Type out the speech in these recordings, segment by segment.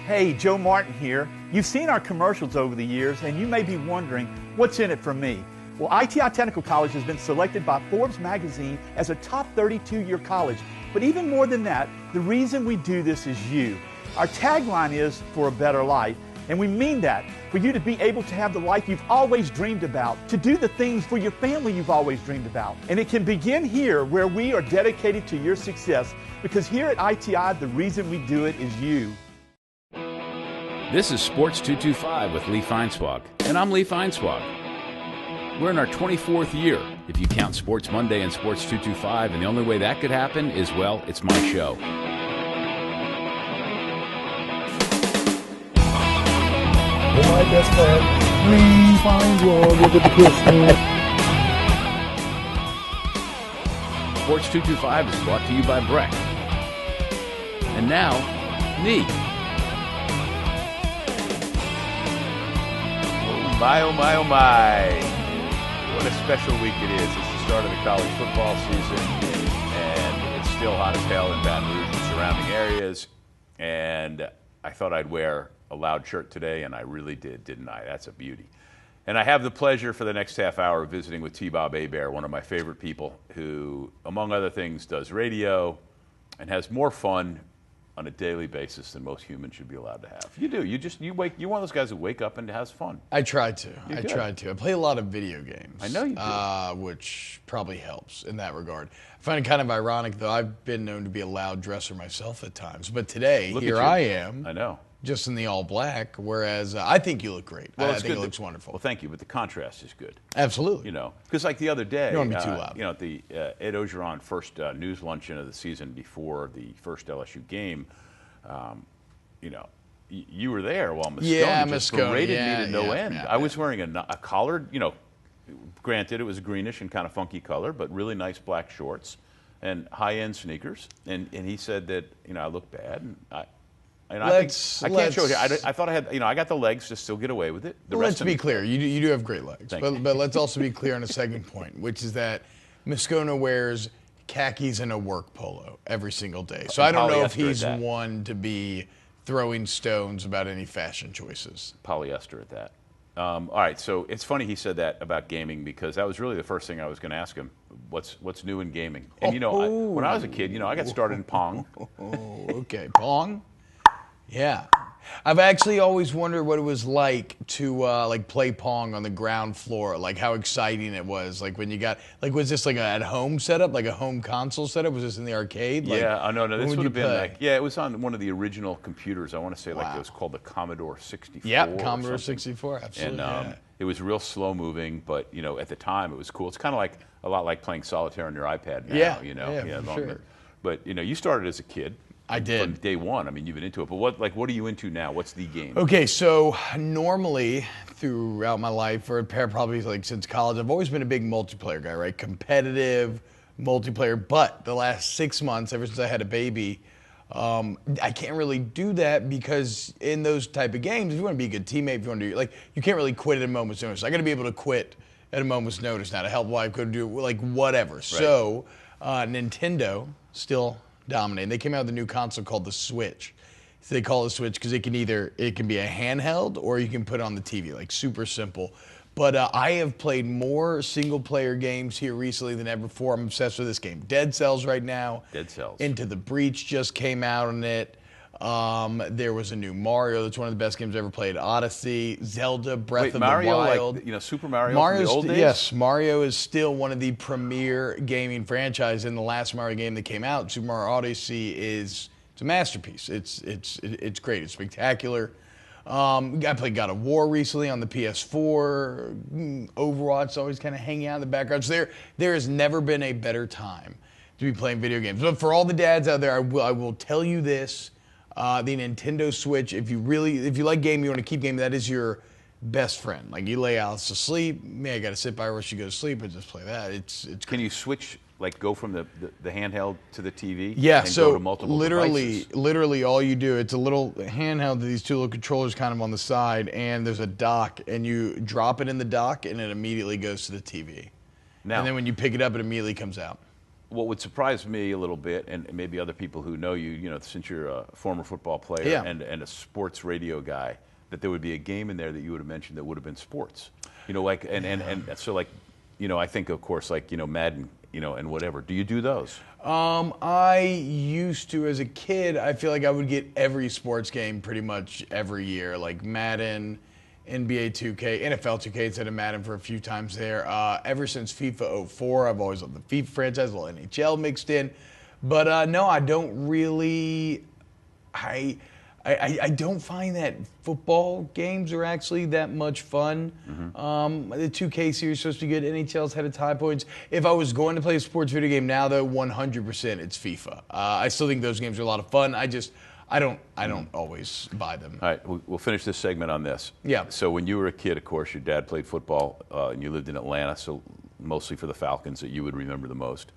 Hey, Joe Martin here. You've seen our commercials over the years, and you may be wondering, what's in it for me? Well, ITI Technical College has been selected by Forbes magazine as a top 32-year college. But even more than that, the reason we do this is you. Our tagline is, for a better life, and we mean that, for you to be able to have the life you've always dreamed about, to do the things for your family you've always dreamed about. And it can begin here, where we are dedicated to your success, because here at ITI, the reason we do it is you. This is Sports 225 with Lee Feinswag, and I'm Lee Feinswag. We're in our 24th year, if you count Sports Monday and Sports 225, and the only way that could happen is, well, it's my show. My best friend, Lee Feinswag, look at the Christmas. Sports 225 is brought to you by Breck. And now, me. Oh my, oh my. What a special week it is. It's the start of the college football season, and it's still hot as hell in Baton Rouge and surrounding areas. And I thought I'd wear a loud shirt today, and I really did, didn't I? That's a beauty. And I have the pleasure for the next half hour of visiting with T-Bob Hebert, one of my favorite people who, among other things, does radio and has more fun on a daily basis than most humans should be allowed to have. You do. You're one of those guys who wake up and has fun. I try to. I play a lot of video games. I know you do. Which probably helps in that regard. I find it kind of ironic, though. I've been known to be a loud dresser myself at times. But today, here I am. I know. Just in the all black, whereas I think you look great. Well, I think it looks wonderful. Well, thank you, but the contrast is good. Absolutely. You know, because like the other day, you don't want to be too loud. You know, the Ed Ogeron first news luncheon of the season before the first LSU game, you know, you were there while Moscone just berated me to no end. I was wearing a collared, you know, granted it was a greenish and kind of funky color, but really nice black shorts and high-end sneakers. And he said that, you know, I look bad, and I can't show it here. I thought I had, you know, I got the legs to still get away with it. Let's be clear. You do have great legs. But let's also be clear on a second point, which is that Moscone wears khakis and a work polo every single day. So I don't know if he's one to be throwing stones about any fashion choices. Polyester at that. All right, so it's funny he said that about gaming, because that was really the first thing I was going to ask him. What's new in gaming? And, you know, when I was a kid, you know, I got started in Pong. Okay, Pong? Yeah. I've actually always wondered what it was like to play Pong on the ground floor, like how exciting it was. Like when you got, like, was this like an at-home setup, like a home console setup? Was this in the arcade? Yeah, no, this would have been like, yeah, it was on one of the original computers. I want to say like it was called the Commodore 64. Yeah, Commodore 64, absolutely. And it was real slow moving, but, you know, at the time it was cool. It's kind of like a lot like playing solitaire on your iPad now, you know. Yeah, for sure. But, you know, you started as a kid. I did. From day one. I mean, you've been into it. But what are you into now? What's the game? Okay, so normally throughout my life, or probably like since college, I've always been a big multiplayer guy, right? Competitive multiplayer. But the last 6 months, ever since I had a baby, I can't really do that, because in those type of games, if you want to be a good teammate, if you want to do, like, you can't really quit at a moment's notice. I got to be able to quit at a moment's notice now to help wife go do like whatever. Right. So Nintendo still dominating. They came out with a new console called the Switch. So they call it a Switch because it can be a handheld or you can put it on the TV, like super simple. But I have played more single-player games here recently than ever before. I'm obsessed with this game. Dead Cells right now. Dead Cells. Into the Breach just came out on it. There was a new Mario that's one of the best games I've ever played. Odyssey, Zelda, Breath of Mario, the Wild. Like, you know, Super Mario from the old days? Yes, Mario is still one of the premier gaming franchises. In the last Mario game that came out, Super Mario Odyssey it's a masterpiece. It's great. It's spectacular. I played God of War recently on the PS4. Overwatch always kind of hanging out in the background. So there has never been a better time to be playing video games. But for all the dads out there, I will tell you this. The Nintendo Switch, if you like gaming, you want to keep gaming, that is your best friend. Like, you lay Alice to sleep, I got to sit by her while she goes to sleep and just play that. It's great. Can you switch, like, go from the handheld to the TV? Yeah, and so go to multiple devices? literally all you do, it's a little handheld, these two little controllers kind of on the side, and there's a dock, and you drop it in the dock, and it immediately goes to the TV. Now, and then when you pick it up, it immediately comes out. what would surprise me a little bit, and maybe other people who know you, since you're a former football player Yeah. and a sports radio guy, that there would be a game in there that you would have mentioned that would have been sports. I think, of course, Madden, and whatever. Do you do those? I used to as a kid. I feel like I would get every sports game pretty much every year, like Madden, NBA 2K, NFL 2K instead of Madden for a few times there. Ever since FIFA 04, I've always loved the FIFA franchise, a little NHL mixed in. But no, I don't really. I don't find that football games are actually that much fun. The 2K series is supposed to be good. NHL's had its high points. If I was going to play a sports video game now, though, 100% it's FIFA. I still think those games are a lot of fun. I don't always buy them. All right, we'll finish this segment on this. Yeah. So when you were a kid, of course, your dad played football, and you lived in Atlanta, so mostly for the Falcons that you would remember the most.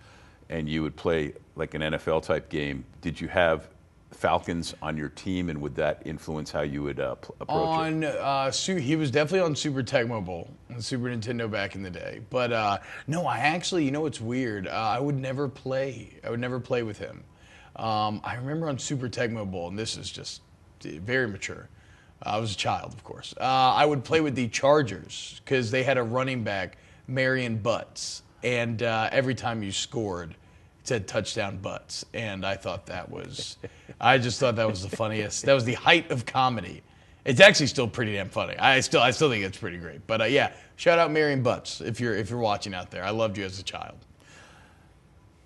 And you would play like an NFL-type game. Did you have Falcons on your team, and would that influence how you would approach it? He was definitely on Super Tecmo Bowl, on Super Nintendo back in the day. But no, I actually, it's weird. I would never play with him. I remember on Super Tecmo Bowl, and this is just very mature. I was a child, of course. I would play with the Chargers because they had a running back, Marion Butts, and every time you scored, it said touchdown Butts, and I just thought that was the funniest. That was the height of comedy. It's actually still pretty damn funny. I still think it's pretty great. But yeah, shout out Marion Butts if you're watching out there. I loved you as a child.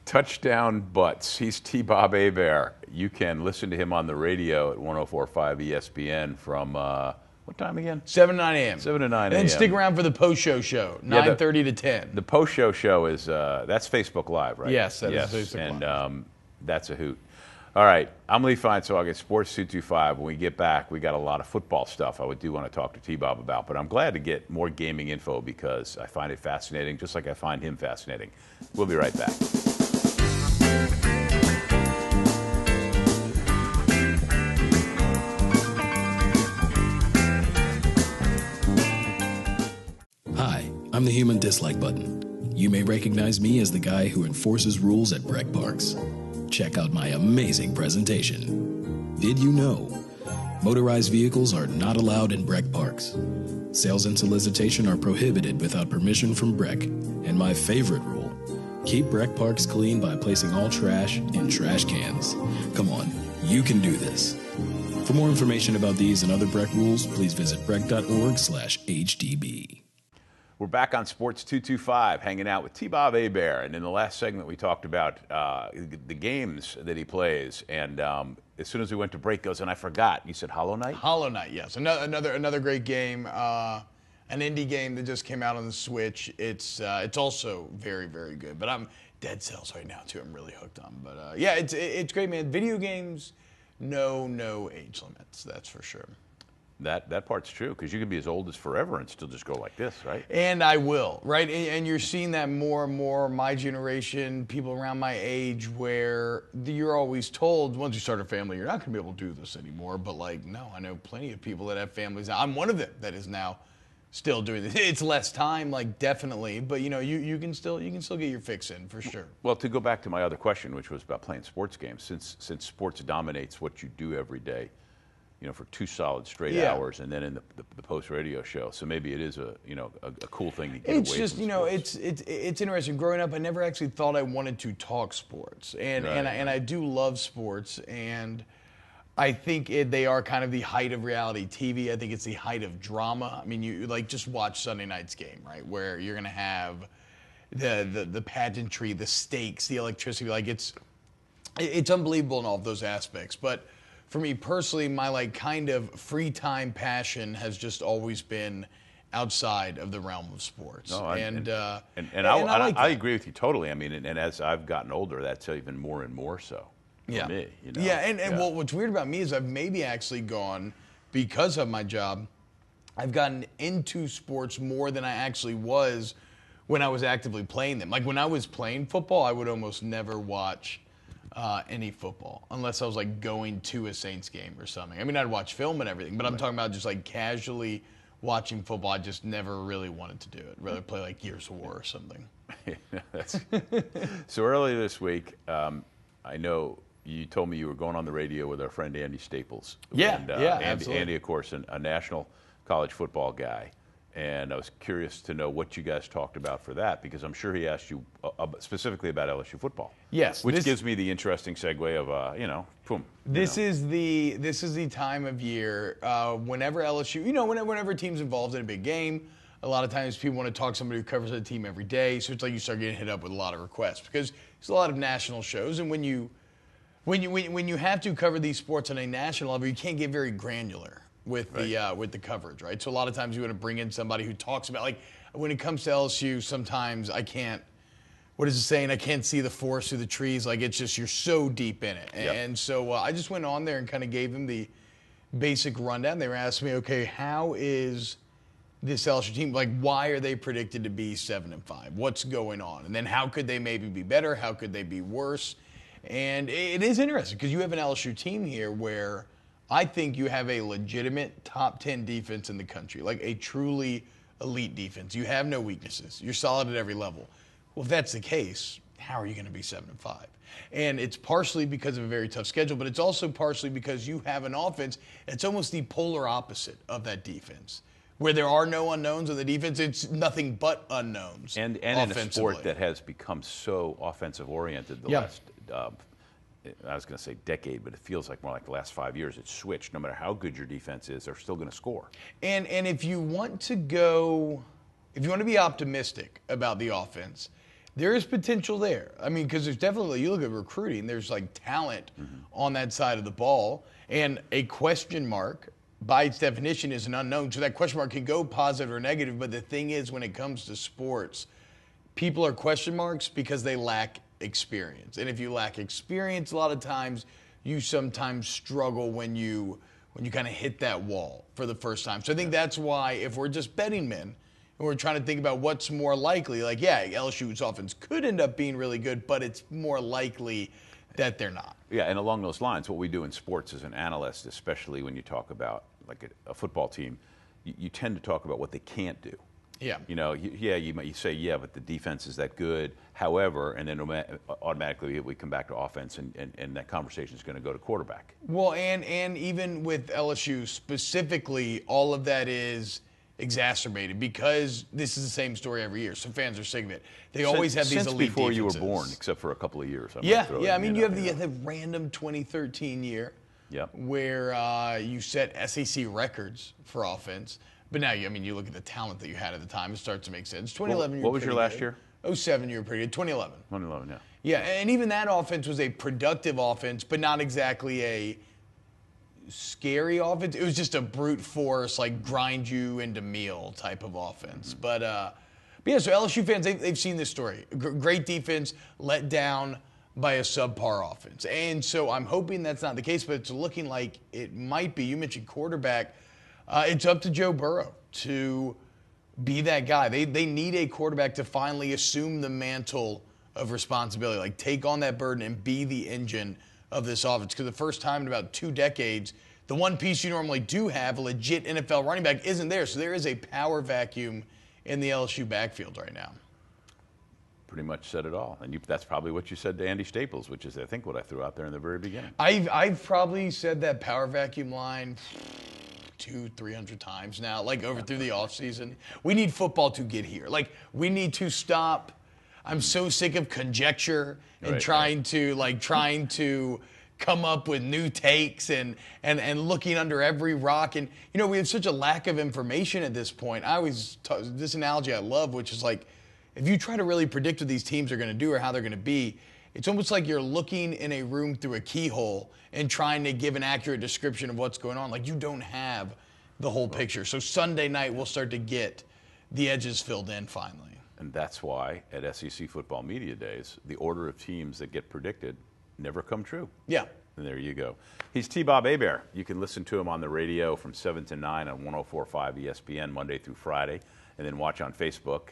Touchdown Butts. He's T-Bob Hebert. You can listen to him on the radio at 104.5 ESPN from what time again? 7 to 9 a.m. 7 to 9 a.m. And then stick around for the post-show show, 9:30 to 10. The post-show show is that's Facebook Live, right? Yes, that is Facebook and, Live. That's a hoot. All right, I'm Lee Feinswag at Sports 225. When we get back, we got a lot of football stuff I do want to talk to T-Bob about, but I'm glad to get more gaming info because I find it fascinating, just like I find him fascinating. We'll be right back. Hi, I'm the human dislike button. You may recognize me as the guy who enforces rules at Breck Parks. Check out my amazing presentation. Did you know? Motorized vehicles are not allowed in Breck Parks. Sales and solicitation are prohibited without permission from Breck. And my favorite rule, keep Breck Parks clean by placing all trash in trash cans. Come on, you can do this. For more information about these and other Breck rules, please visit breck.org/HDB. We're back on Sports 225, hanging out with T-Bob Hebert. And in the last segment, we talked about the games that he plays. And as soon as we went to break, goes, and I forgot, you said Hollow Knight? Hollow Knight, yes. Another great game. An indie game that just came out on the Switch. It's also very, very good. But I'm Dead Cells right now, too. I'm really hooked on. But yeah, it's great, man. Video games, no age limits, that's for sure. That part's true, because you can be as old as forever and still just go like this, right? And I will, right? And you're seeing that more and more, my generation, people around my age, where you're always told, once you start a family, you're not going to be able to do this anymore. But no, I know plenty of people that have families. I'm one of them that is now still doing this. It's less time, definitely, but you can still get your fix in for sure. Well, to go back to my other question, which was about playing sports games, since sports dominates what you do every day, for 2 solid straight hours, and then in the post radio show. So maybe it is a cool thing to get it's away just from sports. it's interesting. Growing up, I never actually thought I wanted to talk sports, and I do love sports, and I think they are kind of the height of reality TV. I think it's the height of drama. I mean, you just watch Sunday night's game, right, where you're gonna have the pageantry, the stakes, the electricity. It's unbelievable in all of those aspects, but. For me personally, my kind of free time passion has just always been outside of the realm of sports. No, I agree with you totally. I mean, and as I've gotten older, that's even more and more so for me. Well, what's weird about me is I've maybe actually gone, because of my job, I've gotten into sports more than I actually was when I was actively playing them. When I was playing football, I would almost never watch any football unless I was going to a Saints game or something. I mean, I'd watch film and everything, but I'm talking about just casually watching football. I just never really wanted to do it. I'd rather play like Gears of War or something. So earlier this week, I know you told me you were going on the radio with our friend Andy Staples. Yeah, and, absolutely. Andy, of course, a national college football guy. And I was curious to know what you guys talked about for that, because I'm sure he asked you specifically about LSU football. Yes, which gives me the interesting segue of boom. This is the time of year whenever LSU, whenever a team's involved in a big game, a lot of times people want to talk to somebody who covers the team every day. So it's like you start getting hit up with a lot of requests because there's a lot of national shows, and when you have to cover these sports on a national level, you can't get very granular with the coverage, right? So a lot of times you want to bring in somebody who talks about, like, when it comes to LSU, sometimes I can't. What is it saying? I can't see the forest through the trees. Like, it's just, you're so deep in it. Yep. And so I just went on there and kind of gave them the basic rundown. They were asking me, okay, how is this LSU team, like, why are they predicted to be 7-5? What's going on? And then how could they maybe be better? How could they be worse? And it is interesting because you have an LSU team here where I think you have a legitimate top 10 defense in the country, like a truly elite defense. You have no weaknesses. You're solid at every level. Well, if that's the case, how are you going to be 7-5? And it's partially because of a very tough schedule, but it's also partially because you have an offense that's almost the polar opposite of that defense. Where there are no unknowns on the defense, it's nothing but unknowns. And in a sport that has become so offensive-oriented the last, I was going to say decade, but it feels like more like the last 5 years, it's switched. No matter how good your defense is, they're still going to score. And if you want to be optimistic about the offense, there is potential there. I mean, because there's definitely, you look at recruiting, there's like talent on that side of the ball, and a question mark by its definition is an unknown. So that question mark can go positive or negative, but the thing is, when it comes to sports, people are question marks because they lack experience. And if you lack experience, a lot of times you sometimes struggle when you kind of hit that wall for the first time. So I think that's why, if we're just betting men and we're trying to think about what's more likely, like, yeah, LSU's offense could end up being really good, but it's more likely that they're not. Yeah, and along those lines, what we do in sports as an analyst, especially when you talk about like a football team, you tend to talk about what they can't do. Yeah. You say, but the defense is that good. However, and then automatically we come back to offense, and that conversation is going to go to quarterback. Well, and even with LSU specifically, all of that is exacerbated because this is the same story every year. So fans are sick of it. They always have these elite before defenses. you were born, except for a couple of years. Yeah. I mean, you have the random 2013 year where you set SEC records for offense. But now, you look at the talent that you had at the time, it starts to make sense. 2011, what was your last year? 2007, you were pretty good. 2011. 2011, yeah. Yeah, and even that offense was a productive offense, but not exactly a scary offense. It was just a brute force, like, grind you into meal type of offense. Mm-hmm. But yeah, so LSU fans, they've seen this story. Great defense let down by a subpar offense. And so I'm hoping that's not the case, but it's looking like it might be. You mentioned quarterback. It's up to Joe Burrow to be that guy. They need a quarterback to finally assume the mantle of responsibility, like take on that burden and be the engine of this offense. Because the first time in about 2 decades, the one piece you normally do have, a legit NFL running back, isn't there. So there is a power vacuum in the LSU backfield right now. Pretty much said it all. And that's probably what you said to Andy Staples, which is, I think, what I threw out there in the very beginning. I've probably said that power vacuum line 200-300 times now, like through the offseason. We need football to get here. Like, we need to stop. I'm so sick of conjecture and trying to come up with new takes and looking under every rock. And, we have such a lack of information at this point. I always this analogy I love, which is like, if you try to really predict what these teams are going to do or how they're going to be, it's almost like you're looking in a room through a keyhole and trying to give an accurate description of what's going on. Like, you don't have the whole picture. So Sunday night, we'll start to get the edges filled in finally. And that's why at SEC Football Media Days, the order of teams that get predicted never come true. Yeah. And there you go. He's T-Bob Hebert. You can listen to him on the radio from 7 to 9 on 104.5 ESPN Monday through Friday, and then watch on Facebook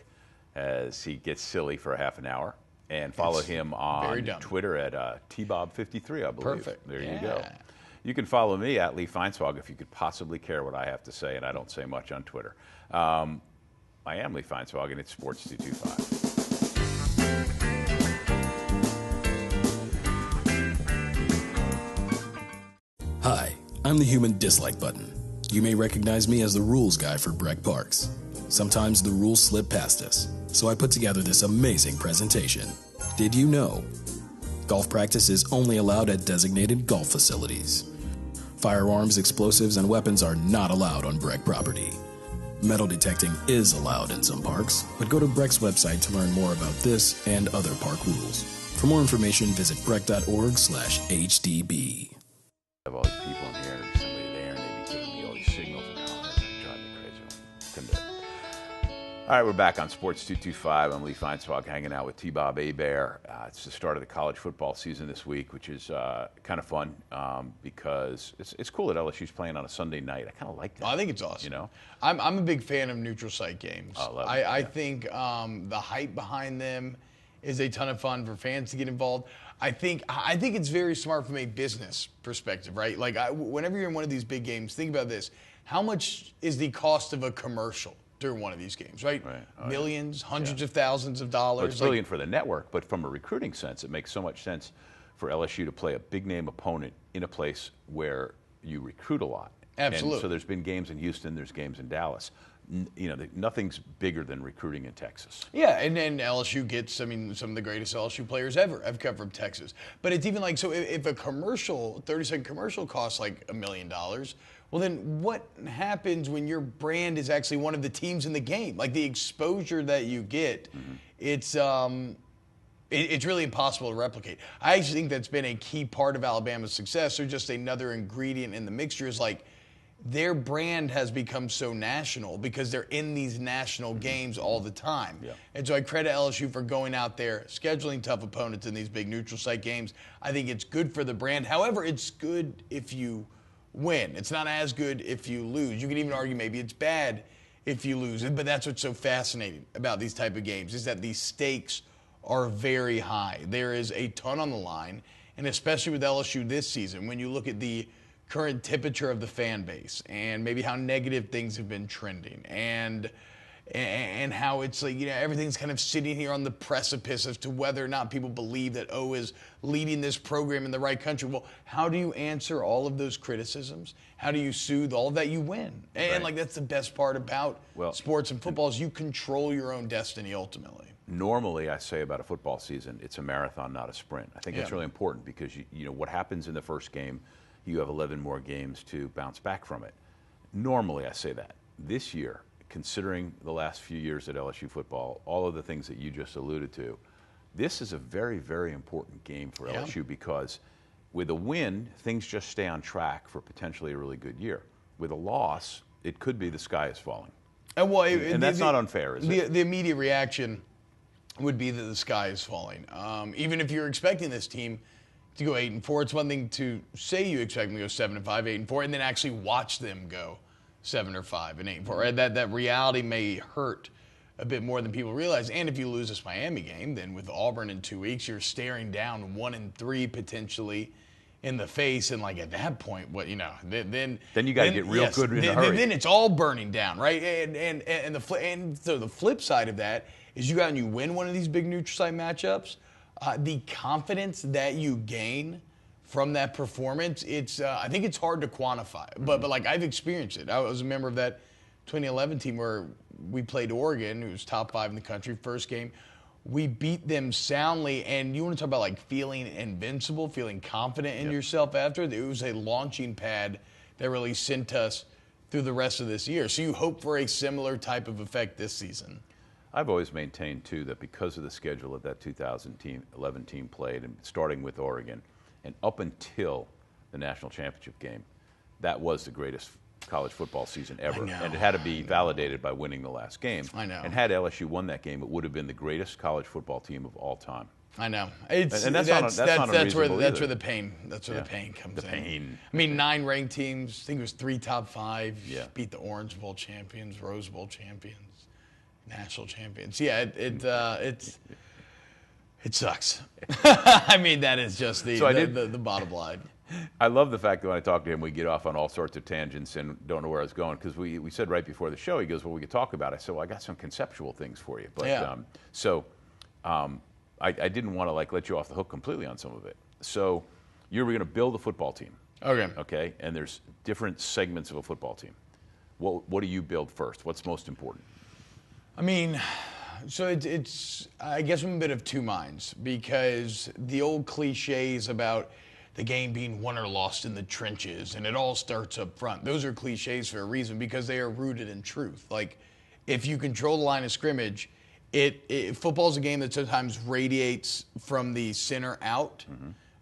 as he gets silly for a half an hour. And follow him on Twitter at TBob53, I believe. Perfect. There you go. You can follow me at Lee Feinswag if you could possibly care what I have to say, and I don't say much on Twitter. I am Lee Feinswag, and it's Sports 225. Hi, I'm the human dislike button. You may recognize me as the rules guy for Breck Parks. Sometimes the rules slip past us, so I put together this amazing presentation. Did you know? Golf practice is only allowed at designated golf facilities. Firearms, explosives, and weapons are not allowed on Breck property. Metal detecting is allowed in some parks, but go to Breck's website to learn more about this and other park rules. For more information, visit breck.org/HDB. I have all these people in here, and there's somebody there, and they be giving me all these signals, and it's driving me crazy. Couldn't do it. All right, we're back on Sports 225. I'm Lee Feinswag, hanging out with T-Bob Hebert. It's the start of the college football season this week, which is kind of fun because it's cool that LSU's playing on a Sunday night. I kind of like that. I think it's awesome. You know, I'm a big fan of neutral site games. I think the hype behind them is a ton of fun for fans to get involved. I think it's very smart from a business perspective, right? Like whenever you're in one of these big games, think about this: how much is the cost of a commercial during one of these games, right? Millions, hundreds of thousands of dollars. Well, it's brilliant for the network, but from a recruiting sense, it makes so much sense for LSU to play a big-name opponent in a place where you recruit a lot. Absolutely. And so there's been games in Houston, there's games in Dallas. Nothing's bigger than recruiting in Texas. Yeah, and then LSU gets, some of the greatest LSU players ever have come from Texas. But it's even like, so if a commercial, 30-second commercial costs like $1 million, well, then what happens when your brand is actually one of the teams in the game? Like the exposure that you get, it's really impossible to replicate. I actually think that's been a key part of Alabama's success, or just another ingredient in the mixture is like their brand has become so national because they're in these national games all the time. Yeah. And so I credit LSU for going out there, scheduling tough opponents in these big neutral site games. I think it's good for the brand. However, it's good if you win. It's not as good if you lose. You can even argue maybe it's bad if you lose. But that's what's so fascinating about these type of games is that these stakes are very high. There is a ton on the line, and especially with LSU this season, when you look at the current temperature of the fan base and maybe how negative things have been trending and how it's like, everything's kind of sitting here on the precipice as to whether or not people believe that O is leading this program in the right country. Well, how do you answer all of those criticisms? How do you soothe all of that? You win. And like that's the best part about sports and football is you control your own destiny ultimately. Normally, I say about a football season, it's a marathon, not a sprint. I think that's really important because you know what happens in the first game, you have 11 more games to bounce back from it. Normally, I say that. This year, considering the last few years at LSU football, all of the things that you just alluded to, this is a very, very important game for LSU because with a win, things just stay on track for potentially a really good year. With a loss, it could be the sky is falling. And that's not unfair, is it? The immediate reaction would be that the sky is falling. Even if you're expecting this team to go 8-4, it's one thing to say you expect them to go 7-5, 8-4, and then actually watch them go 7-5 and 8-4. Right? That reality may hurt a bit more than people realize. And if you lose this Miami game, then with Auburn in 2 weeks, you're staring down 1-3 potentially in the face. And like at that point, then you got to get real good in a hurry. Then it's all burning down, right? And so the flip side of that is you go out and you win one of these big neutral site matchups. The confidence that you gain from that performance, I think it's hard to quantify. But like I've experienced it. I was a member of that 2011 team where we played Oregon, who was top 5 in the country, first game. We beat them soundly, and you want to talk about like feeling invincible, feeling confident in yourself after. It was a launching pad that really sent us through the rest of this year. So you hope for a similar type of effect this season. I've always maintained, too, that because of the schedule that 2011 team played, and starting with Oregon, and up until the national championship game, that was the greatest college football season ever. And it had to be validated by winning the last game. I know. And had LSU won that game, it would have been the greatest college football team of all time. I know. That's where the pain comes in. The pain. I mean, 9 ranked teams. I think it was 3 top 5. Yeah. Beat the Orange Bowl champions, Rose Bowl champions. National champions. Yeah, it sucks. I mean, that is just the bottom line. I love the fact that when I talk to him, we get off on all sorts of tangents and don't know where I was going, because we said right before the show, he goes, well, we could talk about it. I said, well, I got some conceptual things for you. But I didn't want to let you off the hook completely on some of it. So you were going to build a football team. Okay. Okay. And there's different segments of a football team. What do you build first? What's most important? I mean, so it's I guess I'm a bit of two minds, because the old cliches about the game being won or lost in the trenches and it all starts up front, those are cliches for a reason, because they are rooted in truth. Like, if you control the line of scrimmage, football is a game that sometimes radiates from the center out,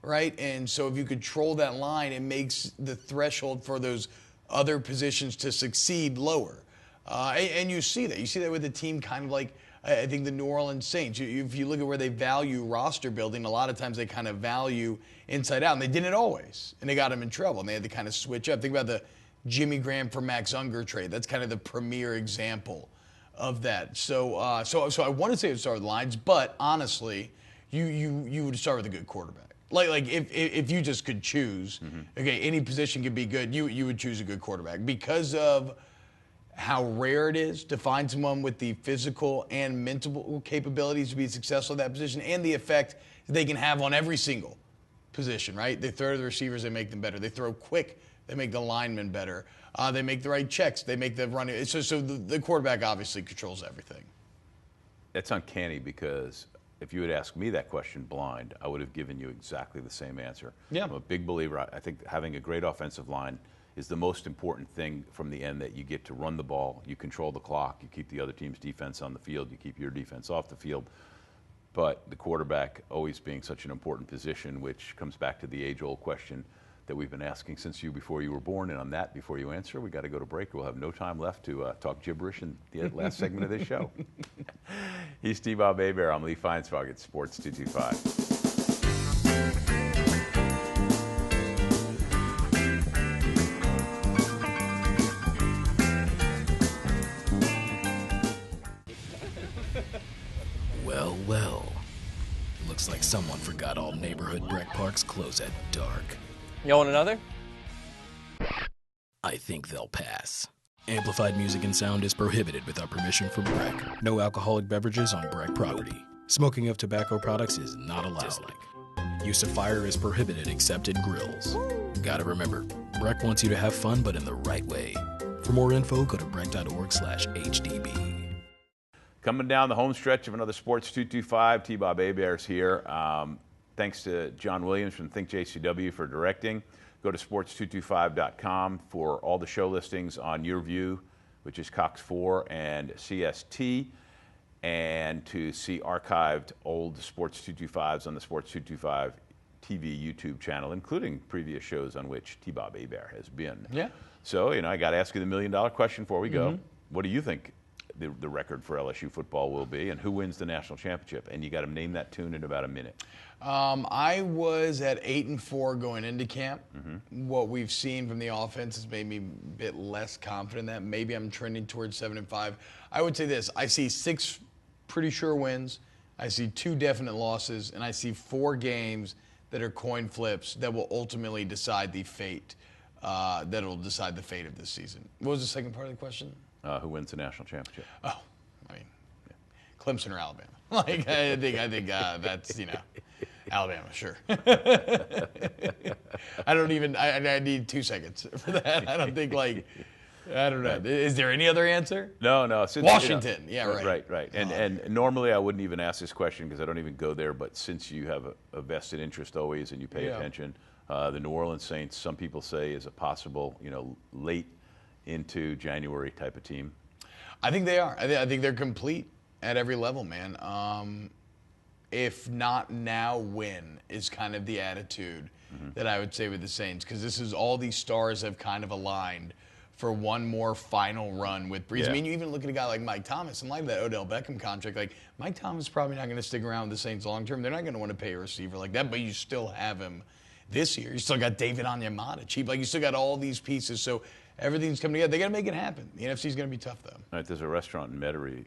right? And so if you control that line, it makes the threshold for those other positions to succeed lower. And you see that. You see that with a team kind of like, I think, the New Orleans Saints. If you look at where they value roster building, a lot of times they kind of value inside out. And they didn't always. And they got them in trouble. And they had to kind of switch up. Think about the Jimmy Graham for Max Unger trade. That's kind of the premier example of that. So I want to say it would start with lines, but honestly, you would start with a good quarterback. Like if you just could choose, okay, any position could be good, you would choose a good quarterback, because of how rare it is to find someone with the physical and mental capabilities to be successful in that position, and the effect that they can have on every single position, right? They throw to the receivers, they make them better. They throw quick, they make the linemen better. They make the right checks, they make the running. So the quarterback obviously controls everything. It's uncanny, because if you had asked me that question blind, I would have given you exactly the same answer. Yeah. I'm a big believer. I think having a great offensive line is the most important thing from the end, that you get to run the ball, you control the clock, you keep the other team's defense on the field, you keep your defense off the field. But the quarterback always being such an important position, which comes back to the age-old question that we've been asking since before you were born. And on that, before you answer, we got to go to break. We'll have no time left to talk gibberish in the last segment of this show. He's T-Bob Hebert. I'm Lee Feinswag at Sports 225. Well. Looks like someone forgot all neighborhood Breck Parks close at dark. You want another? I think they'll pass. Amplified music and sound is prohibited without permission from Breck. No alcoholic beverages on Breck property. Smoking of tobacco products is not allowed. Use of fire is prohibited except at grills. Gotta remember, Breck wants you to have fun, but in the right way. For more info, go to breck.org/HDB. Coming down the home stretch of another Sports 225, T-Bob Hebert's here. Thanks to John Williams from Think JCW for directing. Go to sports225.com for all the show listings on YourView, which is Cox 4 and CST, and to see archived old Sports 225s on the Sports 225 TV YouTube channel, including previous shows on which T-Bob Hebert has been. Yeah. So, I got to ask you the million-dollar question before we go. What do you think the record for LSU football will be, and who wins the national championship? And you got to name that tune in about a minute. I was at 8-4 going into camp. What we've seen from the offense has made me a bit less confident that maybe I'm trending towards 7-5. I would say this: I see 6 pretty sure wins, I see 2 definite losses, and I see 4 games that are coin flips that will ultimately decide the fate. That'll decide the fate of this season. What was the second part of the question? Who wins the national championship? Oh, I mean, Clemson or Alabama. Like, I think that's, Alabama, sure. I need 2 seconds for that. I don't think, I don't know. Is there any other answer? No. Washington. Yeah, right. Right. And normally I wouldn't even ask this question because I don't even go there, but since you have a vested interest always and you pay attention, the New Orleans Saints, some people say, is a possible, late into January type of team. I think they are. I think they're complete at every level, man. If not now, when is kind of the attitude that I would say with the Saints, because this is all these stars have kind of aligned for one more final run with Breeze. Yeah. I mean, you even look at a guy like Mike Thomas and like that Odell Beckham contract. Like, Mike Thomas is probably not going to stick around with the Saints long term. They're not going to want to pay a receiver like that, but you still have him this year. You still got David Onyemata cheap. You still got all these pieces. So everything's coming together. They got to make it happen. The NFC is going to be tough, though. All right, there's a restaurant in Metairie.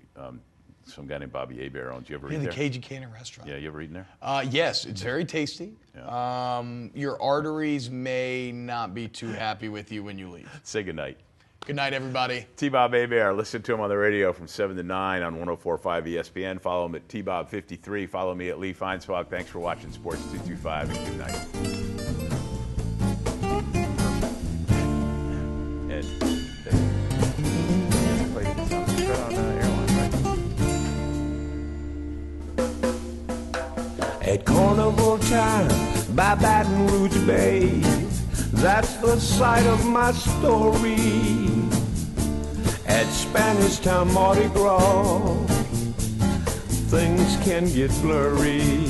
some guy named Bobby Hebert owns. You ever Yeah, eat the there? Cajun Cannon restaurant. Yeah, you ever eaten there? Yes, it's very tasty. Yeah. Your arteries may not be too happy with you when you leave. Say goodnight. Good night, everybody. T-Bob Hebert. Listen to him on the radio from 7 to 9 on 104.5 ESPN. Follow him at T-Bob53. Follow me at Lee Feinswag. Thanks for watching Sports 225, and good night. Ed, play this on airline, right? At carnival time by Baton Rouge Bay, that's the site of my story. At Spanish Town Mardi Gras, things can get blurry.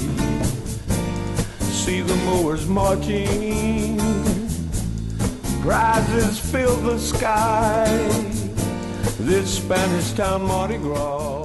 See the mowers marching, prizes fill the sky. This Spanish Town Mardi Gras.